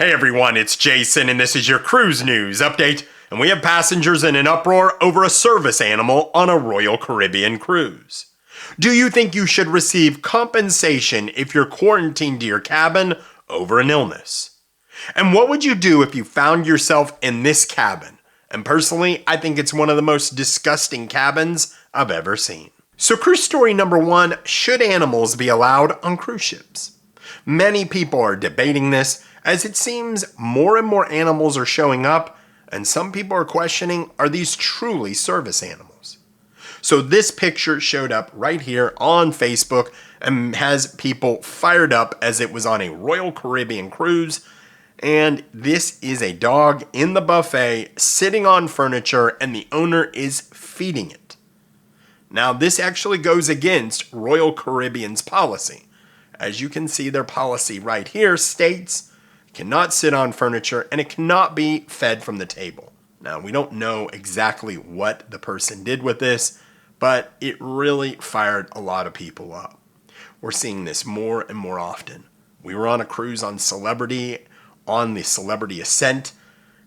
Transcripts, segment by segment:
Hey everyone, it's Jason and this is your cruise news update, and we have passengers in an uproar over a service animal on a Royal Caribbean cruise. Do you think you should receive compensation if you're quarantined to your cabin over an illness? And what would you do if you found yourself in this cabin? And personally, I think it's one of the most disgusting cabins I've ever seen. So cruise story number 1, should animals be allowed on cruise ships? Many people are debating this, as it seems more and more animals are showing up, and some people are questioning, are these truly service animals? So this picture showed up right here on Facebook and has people fired up as it was on a Royal Caribbean cruise. And this is a dog in the buffet sitting on furniture and the owner is feeding it. Now this actually goes against Royal Caribbean's policy. As you can see, their policy right here states cannot sit on furniture and it cannot be fed from the table. Now, we don't know exactly what the person did with this, but it really fired a lot of people up. We're seeing this more and more often. We were on a cruise on the Celebrity Ascent,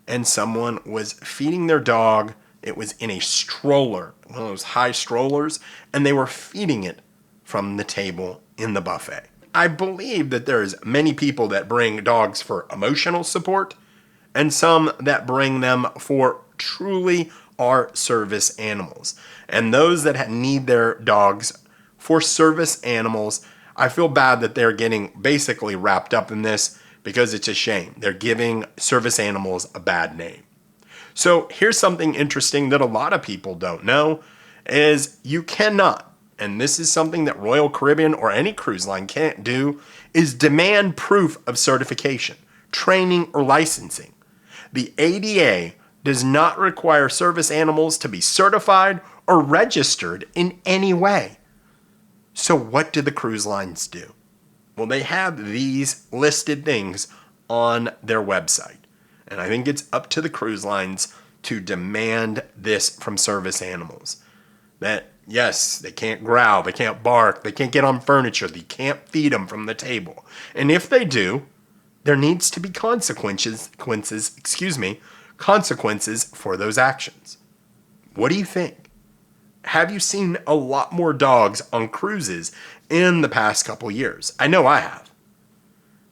and someone was feeding their dog. It was in a stroller, one of those high strollers, and they were feeding it from the table in the buffet. I believe that there's many people that bring dogs for emotional support and some that bring them for truly are service animals. And those that need their dogs for service animals, I feel bad that they're getting basically wrapped up in this because it's a shame. They're giving service animals a bad name. So here's something interesting that a lot of people don't know is you cannot, and this is something that Royal Caribbean or any cruise line can't do, is demand proof of certification, training, or licensing. The ADA does not require service animals to be certified or registered in any way. So what do the cruise lines do? Well, they have these listed things on their website. And I think it's up to the cruise lines to demand this from service animals. That yes, they can't growl, they can't bark, they can't get on furniture, they can't feed them from the table. And if they do, there needs to be consequences for those actions. What do you think? Have you seen a lot more dogs on cruises in the past couple years? I know I have.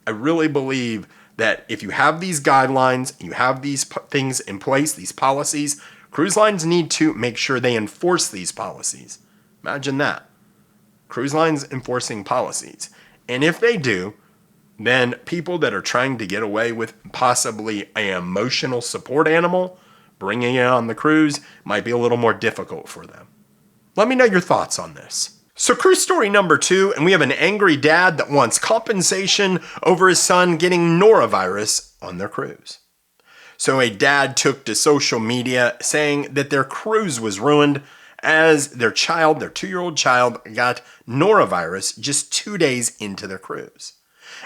I really believe that if you have these guidelines, you have these things in place, these policies, cruise lines need to make sure they enforce these policies. Imagine that. Cruise lines enforcing policies. And if they do, then people that are trying to get away with possibly an emotional support animal, bringing it on the cruise, might be a little more difficult for them. Let me know your thoughts on this. So cruise story number 2, and we have an angry dad that wants compensation over his son getting norovirus on their cruise. So a dad took to social media saying that their cruise was ruined as their 2-year-old child, got norovirus just 2 days into their cruise.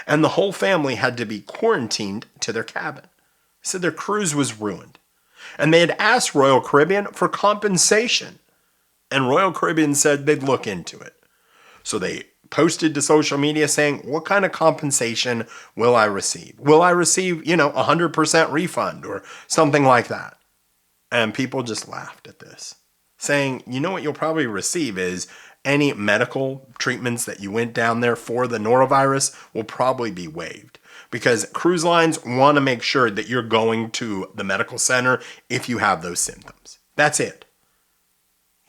And the whole family had to be quarantined to their cabin. So their cruise was ruined. And they had asked Royal Caribbean for compensation. And Royal Caribbean said they'd look into it. So they posted to social media saying, what kind of compensation will I receive? Will I receive, 100% refund or something like that? And people just laughed at this, saying, what you'll probably receive is any medical treatments that you went down there for the norovirus will probably be waived. Because cruise lines want to make sure that you're going to the medical center if you have those symptoms. That's it.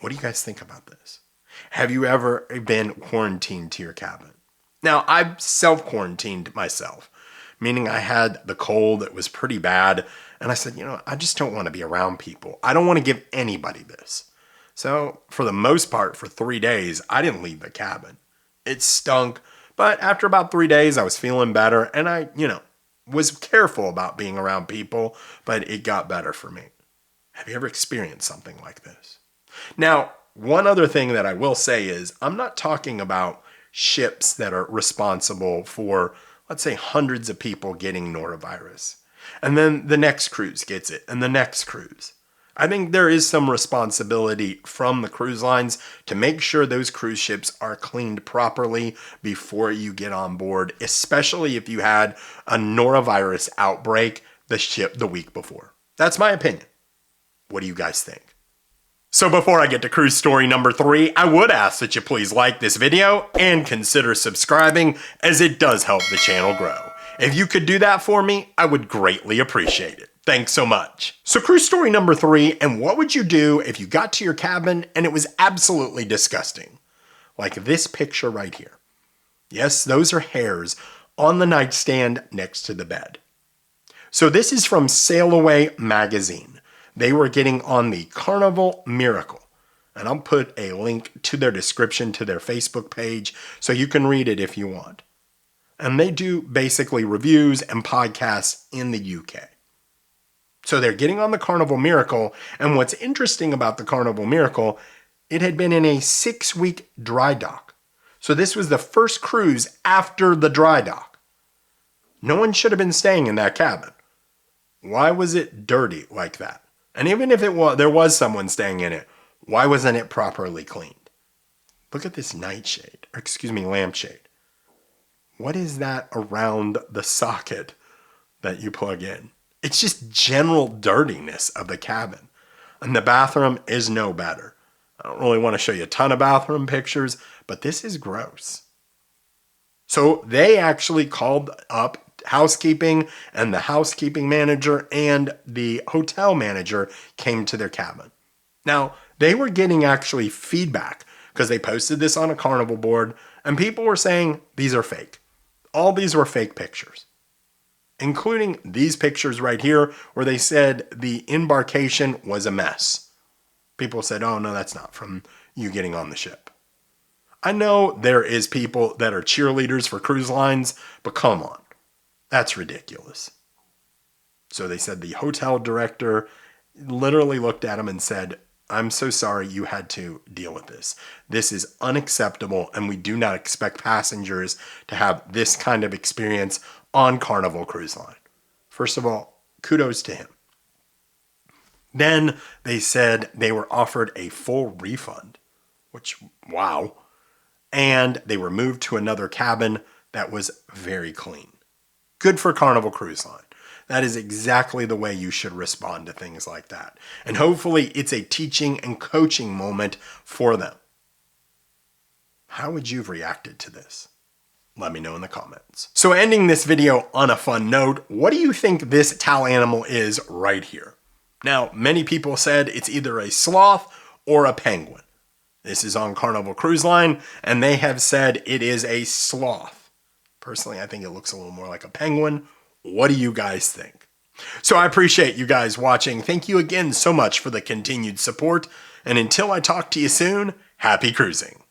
What do you guys think about this? Have you ever been quarantined to your cabin? Now, I've self-quarantined myself, meaning I had the cold that was pretty bad. And I said, I just don't want to be around people. I don't want to give anybody this. So for the most part, for 3 days, I didn't leave the cabin. It stunk. But after about 3 days, I was feeling better. And I, was careful about being around people, but it got better for me. Have you ever experienced something like this? Now, one other thing that I will say is I'm not talking about ships that are responsible for, let's say, hundreds of people getting norovirus. And then the next cruise gets it, and the next cruise. I think there is some responsibility from the cruise lines to make sure those cruise ships are cleaned properly before you get on board, especially if you had a norovirus outbreak the week before. That's my opinion. What do you guys think? So before I get to cruise story number 3, I would ask that you please like this video and consider subscribing, as it does help the channel grow. If you could do that for me, I would greatly appreciate it. Thanks so much. So cruise story number 3, and what would you do if you got to your cabin and it was absolutely disgusting? Like this picture right here. Yes, those are hairs on the nightstand next to the bed. So this is from Sail Away magazine. They were getting on the Carnival Miracle. And I'll put a link to their description to their Facebook page so you can read it if you want. And they do basically reviews and podcasts in the UK. So they're getting on the Carnival Miracle, and what's interesting about the Carnival Miracle, it had been in a 6-week dry dock. So this was the first cruise after the dry dock. No one should have been staying in that cabin. Why was it dirty like that? And even if there was someone staying in it, why wasn't it properly cleaned? Look at this lampshade. What is that around the socket that you plug in? It's just general dirtiness of the cabin. And the bathroom is no better. I don't really want to show you a ton of bathroom pictures, but this is gross. So they actually called up housekeeping, and the housekeeping manager and the hotel manager came to their cabin. Now, they were getting actually feedback because they posted this on a Carnival board, and people were saying these are fake. All these were fake pictures, including these pictures right here where they said the embarkation was a mess. People said, oh no, that's not from you getting on the ship. I know there is people that are cheerleaders for cruise lines, but come on, that's ridiculous. So they said the hotel director literally looked at him and said, I'm so sorry you had to deal with this. This is unacceptable, and we do not expect passengers to have this kind of experience on Carnival Cruise Line. First of all, kudos to him. Then they said they were offered a full refund, which, wow. And they were moved to another cabin that was very clean. Good for Carnival Cruise Line. That is exactly the way you should respond to things like that. And hopefully it's a teaching and coaching moment for them. How would you have reacted to this? Let me know in the comments. So ending this video on a fun note, what do you think this towel animal is right here? Now, many people said it's either a sloth or a penguin. This is on Carnival Cruise Line, and they have said it is a sloth. Personally, I think it looks a little more like a penguin. What do you guys think? So I appreciate you guys watching. Thank you again so much for the continued support. And until I talk to you soon, happy cruising.